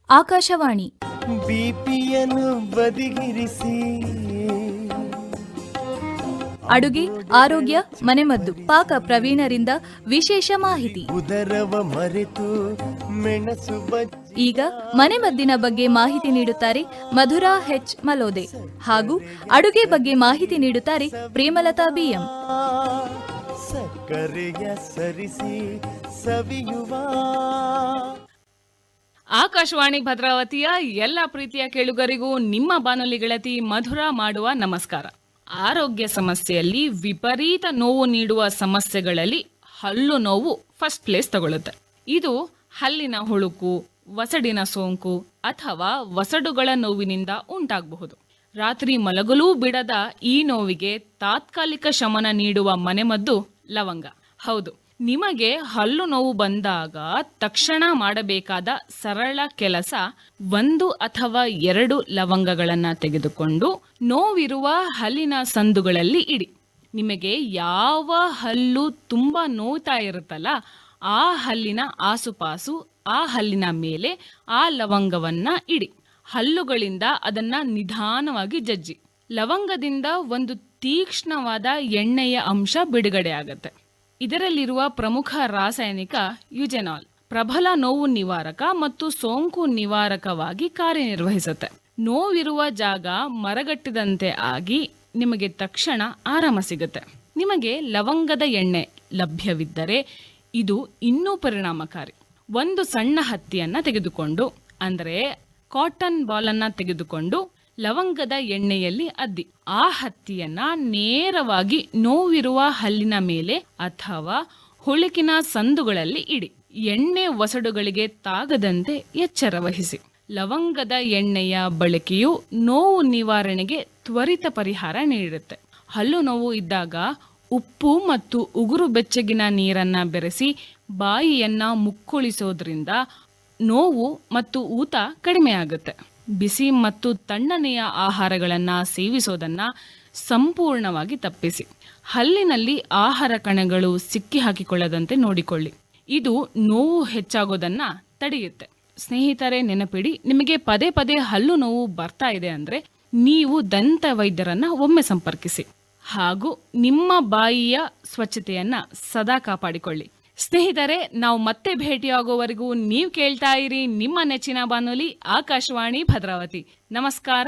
ಆಕಾಶವಾಣಿ ಬಿಪಿಯನ್ನು ಬದಿಗಿರಿಸಿ ಅಡುಗೆ, ಆರೋಗ್ಯ, ಮನೆಮದ್ದು, ಪಾಕ ಪ್ರವೀಣರಿಂದ ವಿಶೇಷ ಮಾಹಿತಿ. ಉದರವ ಮರೆತು ಮೆಣಸು ಈಗ ಮನೆಮದ್ದಿನ ಬಗ್ಗೆ ಮಾಹಿತಿ ನೀಡುತ್ತಾರೆ ಮಧುರಾ ಹೆಚ್ ಮಲೋದೆ ಹಾಗೂ ಅಡುಗೆ ಬಗ್ಗೆ ಮಾಹಿತಿ ನೀಡುತ್ತಾರೆ ಪ್ರೇಮಲತಾ ಬಿಎಂ. ಸಕ್ಕರೆಯ ಸರಿಸಿ ಸವಿಯುವ ಆಕಾಶವಾಣಿ ಭದ್ರಾವತಿಯ ಎಲ್ಲ ಪ್ರೀತಿಯ ಕೇಳುಗರಿಗೂ ನಿಮ್ಮ ಬಾನುಲಿ ಗೆಳತಿ ಮಧುರಾ ಮಾಡುವ ನಮಸ್ಕಾರ. ಆರೋಗ್ಯ ಸಮಸ್ಯೆಯಲ್ಲಿ ವಿಪರೀತ ನೋವು ನೀಡುವ ಸಮಸ್ಯೆಗಳಲ್ಲಿ ಹಲ್ಲು ನೋವು ಫಸ್ಟ್ ಪ್ಲೇಸ್ ತಗೊಳ್ಳುತ್ತೆ. ಇದು ಹಲ್ಲಿನ ಹುಳುಕು, ವಸಡಿನ ಸೋಂಕು ಅಥವಾ ವಸಡುಗಳ ನೋವಿನಿಂದ ಉಂಟಾಗಬಹುದು. ರಾತ್ರಿ ಮಲಗಲೂ ಬಿಡದ ಈ ನೋವಿಗೆ ತಾತ್ಕಾಲಿಕ ಶಮನ ನೀಡುವ ಮನೆಮದ್ದು ಲವಂಗ. ಹೌದು, ನಿಮಗೆ ಹಲ್ಲು ನೋವು ಬಂದಾಗ ತಕ್ಷಣ ಮಾಡಬೇಕಾದ ಸರಳ ಕೆಲಸ 1 ಅಥವಾ 2 ಲವಂಗಗಳನ್ನು ತೆಗೆದುಕೊಂಡು ನೋವಿರುವ ಹಲ್ಲಿನ ಸಂದುಗಳಲ್ಲಿ ಇಡಿ. ನಿಮಗೆ ಯಾವ ಹಲ್ಲು ತುಂಬ ನೋಯ್ತಾ ಇರುತ್ತಲ್ಲ, ಆ ಹಲ್ಲಿನ ಆಸುಪಾಸು, ಆ ಹಲ್ಲಿನ ಮೇಲೆ ಆ ಲವಂಗವನ್ನ ಇಡಿ. ಹಲ್ಲುಗಳಿಂದ ಅದನ್ನ ನಿಧಾನವಾಗಿ ಜಜ್ಜಿ. ಲವಂಗದಿಂದ ಒಂದು ತೀಕ್ಷ್ಣವಾದ ಎಣ್ಣೆಯ ಅಂಶ ಬಿಡುಗಡೆ ಆಗುತ್ತೆ. ಇದರಲ್ಲಿರುವ ಪ್ರಮುಖ ರಾಸಾಯನಿಕ ಯುಜೆನಾಲ್ ಪ್ರಬಲ ನೋವು ನಿವಾರಕ ಮತ್ತು ಸೋಂಕು ನಿವಾರಕವಾಗಿ ಕಾರ್ಯನಿರ್ವಹಿಸುತ್ತೆ. ನೋವಿರುವ ಜಾಗ ಮರಗಟ್ಟಿದಂತೆ ಆಗಿ ನಿಮಗೆ ತಕ್ಷಣ ಆರಾಮ ಸಿಗುತ್ತೆ. ನಿಮಗೆ ಲವಂಗದ ಎಣ್ಣೆ ಲಭ್ಯವಿದ್ದರೆ ಇದು ಇನ್ನೂ ಪರಿಣಾಮಕಾರಿ. ಒಂದು ಸಣ್ಣ ಹತ್ತಿಯನ್ನ ತೆಗೆದುಕೊಂಡು, ಅಂದರೆ ಕಾಟನ್ ಬಾಲನ್ನ ತೆಗೆದುಕೊಂಡು ಲವಂಗದ ಎಣ್ಣೆಯಲ್ಲಿ ಅದ್ದಿ ಆ ಹತ್ತಿಯನ್ನ ನೇರವಾಗಿ ನೋವಿರುವ ಹಲ್ಲಿನ ಮೇಲೆ ಅಥವಾ ಹುಳುಕಿನ ಸಂದುಗಳಲ್ಲಿ ಇಡಿ. ಎಣ್ಣೆ ವಸಡುಗಳಿಗೆ ತಾಗದಂತೆ ಎಚ್ಚರ ವಹಿಸಿ. ಲವಂಗದ ಎಣ್ಣೆಯ ಬಳಕೆಯು ನೋವು ನಿವಾರಣೆಗೆ ತ್ವರಿತ ಪರಿಹಾರ ನೀಡುತ್ತೆ. ಹಲ್ಲು ನೋವು ಇದ್ದಾಗ ಉಪ್ಪು ಮತ್ತು ಉಗುರು ಬೆಚ್ಚಗಿನ ನೀರನ್ನ ಬೆರೆಸಿ ಬಾಯಿಯನ್ನ ಮುಕ್ಕುಳಿಸೋದ್ರಿಂದ ನೋವು ಮತ್ತು ಊತ ಕಡಿಮೆಯಾಗುತ್ತೆ. ಬಿಸಿ ಮತ್ತು ತಣ್ಣನೆಯ ಆಹಾರಗಳನ್ನು ಸೇವಿಸೋದನ್ನು ಸಂಪೂರ್ಣವಾಗಿ ತಪ್ಪಿಸಿ. ಹಲ್ಲಿನಲ್ಲಿ ಆಹಾರ ಕಣಗಳು ಸಿಕ್ಕಿ ಹಾಕಿಕೊಳ್ಳದಂತೆ ನೋಡಿಕೊಳ್ಳಿ. ಇದು ನೋವು ಹೆಚ್ಚಾಗೋದನ್ನ ತಡೆಯುತ್ತೆ. ಸ್ನೇಹಿತರೆ, ನೆನಪಿಡಿ, ನಿಮಗೆ ಪದೇ ಪದೇ ಹಲ್ಲು ನೋವು ಬರ್ತಾ ಇದೆ ಅಂದರೆ ನೀವು ದಂತ ವೈದ್ಯರನ್ನ ಒಮ್ಮೆ ಸಂಪರ್ಕಿಸಿ ಹಾಗೂ ನಿಮ್ಮ ಬಾಯಿಯ ಸ್ವಚ್ಛತೆಯನ್ನ ಸದಾ ಕಾಪಾಡಿಕೊಳ್ಳಿ. ಸ್ನೇಹಿತರೆ, ನಾವು ಮತ್ತೆ ಭೇಟಿಯಾಗುವವರೆಗೂ ನೀವು ಕೇಳ್ತಾ ಇರಿ ನಿಮ್ಮ ನೆಚ್ಚಿನ ಬಾನುಲಿ ಆಕಾಶವಾಣಿ ಭದ್ರಾವತಿ. ನಮಸ್ಕಾರ.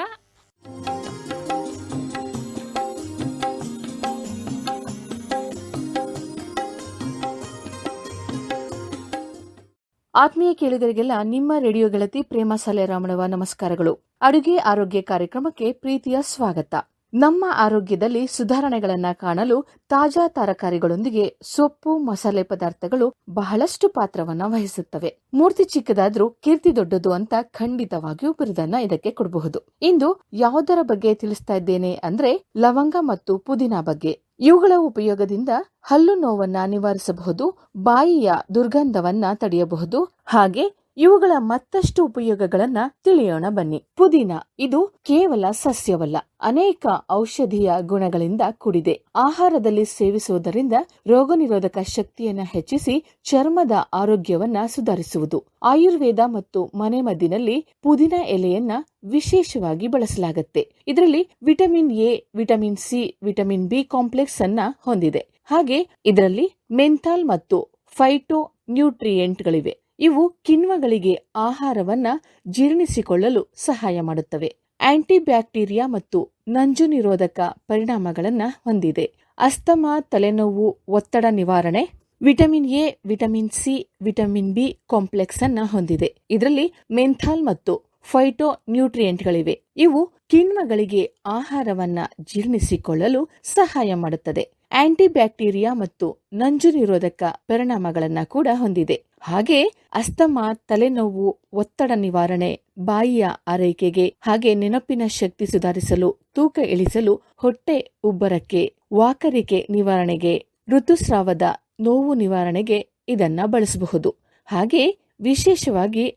ಆತ್ಮೀಯ ಕೇಳುಗರಿಗೆಲ್ಲ ನಿಮ್ಮ ರೇಡಿಯೋ ಗೆಳತಿ ಪ್ರೇಮ ಸಲೇರಾಮಣವ ನಮಸ್ಕಾರಗಳು. ಅಡುಗೆ ಆರೋಗ್ಯ ಕಾರ್ಯಕ್ರಮಕ್ಕೆ ಪ್ರೀತಿಯ ಸ್ವಾಗತ. ನಮ್ಮ ಆರೋಗ್ಯದಲ್ಲಿ ಸುಧಾರಣೆಗಳನ್ನ ಕಾಣಲು ತಾಜಾ ತರಕಾರಿಗಳೊಂದಿಗೆ ಸೊಪ್ಪು, ಮಸಾಲೆ ಪದಾರ್ಥಗಳು ಬಹಳಷ್ಟು ಪಾತ್ರವನ್ನ ವಹಿಸುತ್ತವೆ. ಮೂರ್ತಿ ಚಿಕ್ಕದಾದ್ರೂ ಕೀರ್ತಿ ದೊಡ್ಡದು ಅಂತ ಖಂಡಿತವಾಗಿಯೂ ಬಿರುದನ್ನ ಇದಕ್ಕೆ ಕೊಡಬಹುದು. ಇಂದು ಯಾವುದರ ಬಗ್ಗೆ ತಿಳಿಸ್ತಾ ಇದ್ದೇನೆ ಅಂದ್ರೆ ಲವಂಗ ಮತ್ತು ಪುದೀನಾ ಬಗ್ಗೆ. ಇವುಗಳ ಉಪಯೋಗದಿಂದ ಹಲ್ಲು ನೋವನ್ನ ನಿವಾರಿಸಬಹುದು, ಬಾಯಿಯ ದುರ್ಗಂಧವನ್ನ ತಡೆಯಬಹುದು. ಹಾಗೆ ಇವುಗಳ ಮತ್ತಷ್ಟು ಉಪಯೋಗಗಳನ್ನ ತಿಳಿಯೋಣ ಬನ್ನಿ. ಪುದೀನಾ ಇದು ಕೇವಲ ಸಸ್ಯವಲ್ಲ, ಅನೇಕ ಔಷಧೀಯ ಗುಣಗಳಿಂದ ಕೂಡಿದೆ. ಆಹಾರದಲ್ಲಿ ಸೇವಿಸುವುದರಿಂದ ರೋಗ ನಿರೋಧಕ ಶಕ್ತಿಯನ್ನ ಹೆಚ್ಚಿಸಿ ಚರ್ಮದ ಆರೋಗ್ಯವನ್ನ ಸುಧಾರಿಸುವುದು. ಆಯುರ್ವೇದ ಮತ್ತು ಮನೆಮದ್ದಿನಲ್ಲಿ ಪುದೀನಾ ಎಲೆಯನ್ನ ವಿಶೇಷವಾಗಿ ಬಳಸಲಾಗುತ್ತೆ. ಇದರಲ್ಲಿ vitamin A, vitamin C, vitamin B complex ಅನ್ನ ಹೊಂದಿದೆ. ಹಾಗೆ ಇದರಲ್ಲಿ ಮೆಂಥಾಲ್ ಮತ್ತು ಫೈಟೋ ನ್ಯೂಟ್ರಿಯೆಂಟ್ಗಳಿವೆ. ಇವು ಕಿಣ್ವಗಳಿಗೆ ಆಹಾರವನ್ನ ಜೀರ್ಣಿಸಿಕೊಳ್ಳಲು ಸಹಾಯ ಮಾಡುತ್ತವೆ. ಆಂಟಿ ಬ್ಯಾಕ್ಟೀರಿಯಾ ಮತ್ತು ನಂಜು ನಿರೋಧಕ ಪರಿಣಾಮಗಳನ್ನ ಹೊಂದಿದೆ. ಅಸ್ತಮಾ, ತಲೆನೋವು, ಒತ್ತಡ ನಿವಾರಣೆ. Vitamin A, vitamin C, vitamin B complex ಅನ್ನ ಹೊಂದಿದೆ. ಇದರಲ್ಲಿ ಮೆಂಥಾಲ್ ಮತ್ತು ಫೈಟೋ ನ್ಯೂಟ್ರಿಯೆಂಟ್ಗಳಿವೆ. ಇವು ಕಿಣ್ವಗಳಿಗೆ ಆಹಾರವನ್ನ ಜೀರ್ಣಿಸಿಕೊಳ್ಳಲು ಸಹಾಯ ಮಾಡುತ್ತದೆ. ಆಂಟಿ ಬ್ಯಾಕ್ಟೀರಿಯಾ ಮತ್ತು ನಂಜು ನಿರೋಧಕ ಪರಿಣಾಮಗಳನ್ನ ಕೂಡ ಹೊಂದಿದೆ. ಹಾಗೆ ಅಸ್ತಮಾ, ತಲೆನೋವು, ಒತ್ತಡ ನಿವಾರಣೆ, ಬಾಯಿಯ ಆರೈಕೆಗೆ, ಹಾಗೆ ನೆನಪಿನ ಶಕ್ತಿ ಸುಧಾರಿಸಲು, ತೂಕ ಇಳಿಸಲು, ಹೊಟ್ಟೆ ಉಬ್ಬರಕ್ಕೆ, ವಾಕರಿಕೆ ನಿವಾರಣೆಗೆ, ಋತುಸ್ರಾವದ ನೋವು ನಿವಾರಣೆಗೆ ಇದನ್ನ ಬಳಸಬಹುದು. ಹಾಗೆ ವಿಶೇಷವಾಗಿ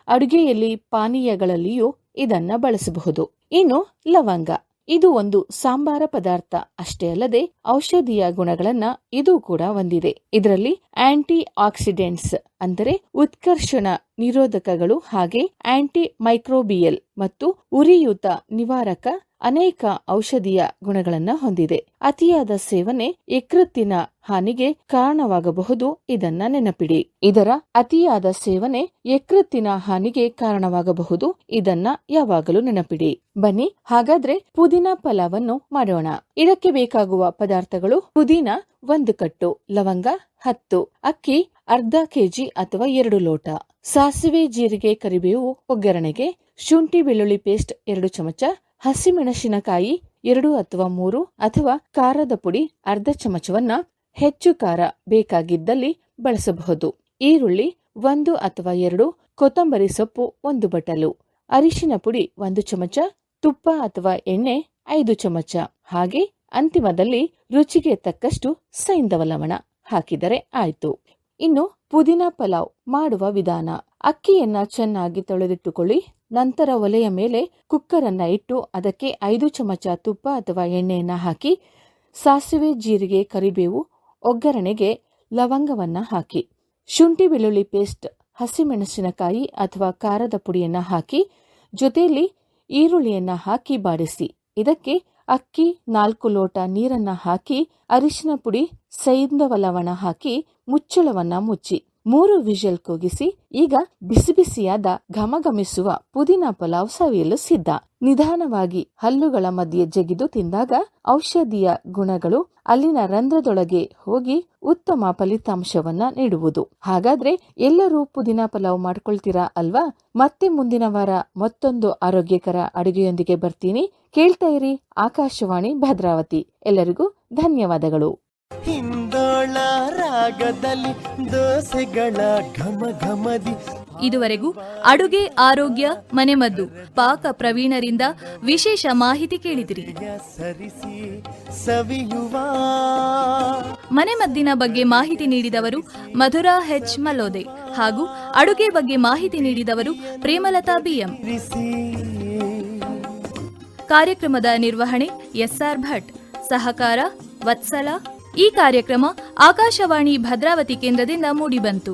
ಅಡುಗೆಯಲ್ಲಿ, ಪಾನೀಯಗಳಲ್ಲಿಯೂ ಇದನ್ನ ಬಳಸಬಹುದು. ಇನ್ನು ಲವಂಗ ಇದು ಒಂದು ಸಾಂಬಾರ ಪದಾರ್ಥ ಅಷ್ಟೇ ಅಲ್ಲದೆ ಔಷಧೀಯ ಗುಣಗಳನ್ನ ಇದು ಕೂಡ ಹೊಂದಿದೆ. ಇದರಲ್ಲಿ ಆಂಟಿ ಆಕ್ಸಿಡೆಂಟ್ಸ್ ಅಂದರೆ ಉತ್ಕರ್ಷಣ ನಿರೋಧಕಗಳು ಹಾಗೆ ಆಂಟಿ ಮೈಕ್ರೋಬಿಯಲ್ ಮತ್ತು ಉರಿಯೂತ ನಿವಾರಕ ಅನೇಕ ಔಷಧೀಯ ಗುಣಗಳನ್ನ ಹೊಂದಿದೆ. ಅತಿಯಾದ ಸೇವನೆ ಯಕೃತ್ತಿನ ಹಾನಿಗೆ ಕಾರಣವಾಗಬಹುದು, ಇದನ್ನ ನೆನಪಿಡಿ. ಇದರ ಅತಿಯಾದ ಸೇವನೆ ಯಕೃತ್ತಿನ ಹಾನಿಗೆ ಕಾರಣವಾಗಬಹುದು, ಇದನ್ನ ಯಾವಾಗಲೂ ನೆನಪಿಡಿ. ಬನ್ನಿ ಹಾಗಾದ್ರೆ ಪುದೀನ ಪಲಾವನ್ನು ಮಾಡೋಣ. ಇದಕ್ಕೆ ಬೇಕಾಗುವ ಪದಾರ್ಥಗಳು: ಪುದೀನ 1 ಕಟ್ಟು, ಲವಂಗ 10, ಅಕ್ಕಿ ಅರ್ಧ ಕೆಜಿ ಅಥವಾ 2 ಲೋಟ, ಸಾಸಿವೆ ಜೀರಿಗೆ ಕರಿಬೇವು ಒಗ್ಗರಣೆಗೆ, ಶುಂಠಿ ಬೆಳ್ಳುಳ್ಳಿ ಪೇಸ್ಟ್ 2 ಚಮಚ, ಹಸಿಮೆಣಸಿನಕಾಯಿ 2 ಅಥವಾ 3 ಅಥವಾ ಖಾರದ ಪುಡಿ ಅರ್ಧ ಚಮಚವನ್ನ ಹೆಚ್ಚು ಖಾರ ಬೇಕಾಗಿದ್ದಲ್ಲಿ ಬಳಸಬಹುದು. ಈರುಳ್ಳಿ 1 ಅಥವಾ 2, ಕೊತ್ತಂಬರಿ ಸೊಪ್ಪು 1 ಬಟಲು, ಅರಿಶಿನ ಪುಡಿ 1 ಚಮಚ, ತುಪ್ಪ ಅಥವಾ ಎಣ್ಣೆ 5 ಚಮಚ, ಹಾಗೆ ಅಂತಿಮದಲ್ಲಿ ರುಚಿಗೆ ತಕ್ಕಷ್ಟು ಸೈಂಧವ ಲವಣ ಹಾಕಿದರೆ ಆಯ್ತು. ಇನ್ನು ಪುದೀನ ಪಲಾವ್ ಮಾಡುವ ವಿಧಾನ: ಅಕ್ಕಿಯನ್ನ ಚೆನ್ನಾಗಿ ತೊಳೆದಿಟ್ಟುಕೊಳ್ಳಿ. ನಂತರ ಒಲೆಯ ಮೇಲೆ ಕುಕ್ಕರ್ ಅನ್ನ ಇಟ್ಟು ಅದಕ್ಕೆ 5 ಚಮಚ ತುಪ್ಪ ಅಥವಾ ಎಣ್ಣೆಯನ್ನ ಹಾಕಿ, ಸಾಸಿವೆ ಜೀರಿಗೆ ಕರಿಬೇವು ಒಗ್ಗರಣೆಗೆ ಲವಂಗವನ್ನ ಹಾಕಿ, ಶುಂಠಿ ಬೆಳ್ಳುಳ್ಳಿ ಪೇಸ್ಟ್, ಹಸಿಮೆಣಸಿನಕಾಯಿ ಅಥವಾ ಖಾರದ ಪುಡಿಯನ್ನ ಹಾಕಿ, ಜೊತೆಯಲ್ಲಿ ಈರುಳ್ಳಿಯನ್ನ ಹಾಕಿ ಬಾಡಿಸಿ. ಇದಕ್ಕೆ ಅಕ್ಕಿ 4 ಲೋಟ ನೀರನ್ನ ಹಾಕಿ, ಅರಿಶಿನ ಪುಡಿ, ಸೈಂಧವ ಲವಣ ಹಾಕಿ ಮುಚ್ಚಳವನ್ನ ಮುಚ್ಚಿ 3 ವಿಷಲ್ ಕೂಗಿಸಿ. ಈಗ ಬಿಸಿ ಬಿಸಿಯಾದ ಘಮಘಮಿಸುವ ಪುದೀನ ಪಲಾವ್ ಸವಿಯಲು ಸಿದ್ಧ. ನಿಧಾನವಾಗಿ ಹಲ್ಲುಗಳ ಮಧ್ಯೆ ಜಗಿದು ತಿಂದಾಗ ಔಷಧೀಯ ಗುಣಗಳು ಅಲ್ಲಿನ ರಂಧ್ರದೊಳಗೆ ಹೋಗಿ ಉತ್ತಮ ಫಲಿತಾಂಶವನ್ನ ನೀಡುವುದು. ಹಾಗಾದ್ರೆ ಎಲ್ಲರೂ ಪುದೀನ ಪಲಾವ್ ಮಾಡ್ಕೊಳ್ತೀರಾ ಅಲ್ವಾ? ಮತ್ತೆ ಮುಂದಿನ ವಾರ ಮತ್ತೊಂದು ಆರೋಗ್ಯಕರ ಅಡುಗೆಯೊಂದಿಗೆ ಬರ್ತೀನಿ. ಕೇಳ್ತಾ ಇರಿ ಆಕಾಶವಾಣಿ ಭದ್ರಾವತಿ. ಎಲ್ಲರಿಗೂ ಧನ್ಯವಾದಗಳು. ಹಿಂದೋಳ ರಾಗದಲ್ಲಿ ದೋಸೆಗಳ ಘಮ ಘಮದಿ. ಇದುವರೆಗೂ ಅಡುಗೆ ಆರೋಗ್ಯ ಮನೆಮದ್ದು ಪಾಕ ಪ್ರವೀಣರಿಂದ ವಿಶೇಷ ಮಾಹಿತಿ ಕೇಳಿದಿರಿ. ಸರಿಸಿ ಸವಿಯುವ ಮನೆಮದ್ದಿನ ಬಗ್ಗೆ ಮಾಹಿತಿ ನೀಡಿದವರು ಮಧುರಾ ಹೆಚ್ ಮಲೋದೆ ಹಾಗೂ ಅಡುಗೆ ಬಗ್ಗೆ ಮಾಹಿತಿ ನೀಡಿದವರು ಪ್ರೇಮಲತಾ ಬಿಎಂ. ಕಾರ್ಯಕ್ರಮದ ನಿರ್ವಹಣೆ ಎಸ್ಆರ್ ಭಟ್, ಸಹಕಾರ ವತ್ಸಲ. ಈ ಕಾರ್ಯಕ್ರಮ ಆಕಾಶವಾಣಿ ಭದ್ರಾವತಿ ಕೇಂದ್ರದಿಂದ ಮೂಡಿಬಂತು.